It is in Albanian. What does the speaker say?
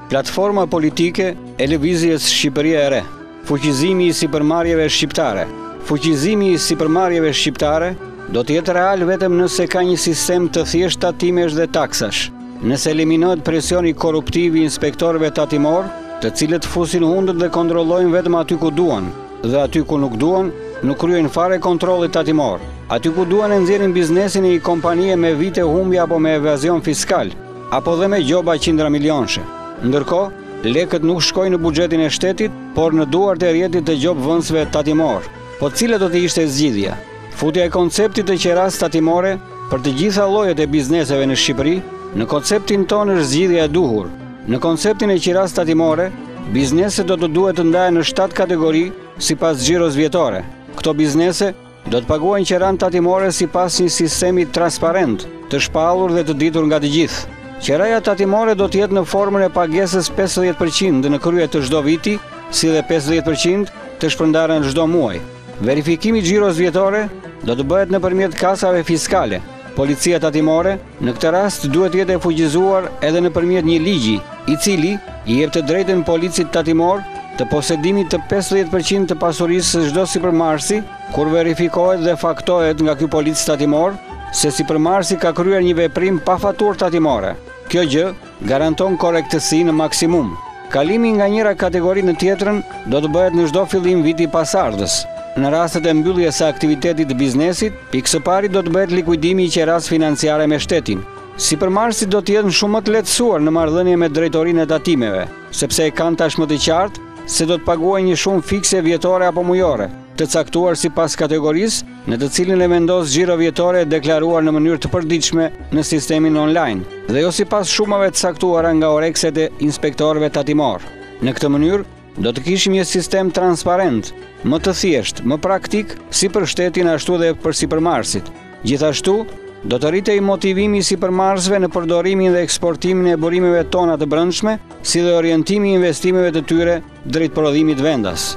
Platforma politike e lëvizjes Shqipëria e Re. Fuqizimi i sipërmarrjeve shqiptare. Fuqizimi i sipërmarrjeve shqiptare do të jetë real vetëm nëse ka një sistem të thjeshtë tatimesh dhe taksash, nëse eliminohet presioni korruptiv i inspektorëve tatimor, të cilët fusin hundët dhe kontrollojnë vetëm aty ku duan, dhe aty ku nuk duan, nuk kryejnë fare kontrolli tatimor. Aty ku duan e nxjerrin biznesin e një kompanie me vite humbje apo me evazion fiskal, apo dhe me gjoba qindra milionëshe. Ndërkohë, lekët nuk shkojnë në buxhetin e shtetit, por në duart e rjetit të gjobvënësve tatimor. Po cila do të ishte zgjidhja? Futja e konceptit të qeras tatimore për të gjitha llojet e bizneseve në Shqipëri, në konceptin tonë është zgjidhja e duhur. Në konceptin e qeras tatimore, bizneset do të duhet të ndahen në 7 kategori sipas xhiros vjetore. Këto biznese do të paguajnë qeran tatimore sipas një sistemi transparent, të shpallur dhe të ditur nga të gjithë. Qeraja tatimore do të jetë në formën e pagesës 50% në krye të çdo viti, si dhe 50% të shpërndarë në çdo muaj. Verifikimi i xhiros vjetore do të bëhet nëpërmjet kasave fiskale. Policia tatimore në këtë rast duhet të jetë e fuqizuar edhe nëpërmjet një ligji, i cili i jep të drejtën policit tatimor të posedimit të 50% të pasurisë së çdo sipërmarrësi, kur verifikohet dhe faktohet nga ky polic tatimor se sipërmarrësi ka kryer një veprim pa faturë tatimore. Kjo gjë garanton korrektësi në maksimum. Kalimi nga njëra kategori në tjetrën do të bëhet në çdo fillim viti pasardhës. Në rastet e mbylljes së aktivitetit të biznesit, pikë së pari do të bëhet likuidimi i qeras financiare me shtetin. Sipërmarrësit do të jenë shumë më të lehtësuar në marrëdhënie me drejtorinë e tatimeve, sepse e kanë tashmë të qartë se do të paguajnë një shumë fikse vjetore apo mujore, të caktuar sipas kategorisë, në të cilin e vendos xhiro vjetore e deklaruar në mënyrë të përditshme në sistemin online, dhe jo sipas shumave të caktuara nga orekset e inspektorëve tatimor. Në këtë mënyrë, do të kishim një sistem transparent, më të thjeshtë, më praktik, si për shtetin ashtu dhe për sipërmarrësit. Gjithashtu, do të rritej motivimi i sipërmarrësve në përdorimin dhe eksportimin e burimeve tona të brendshme, si dhe orientimi i investimeve të tyre drejt prodhimit vendas.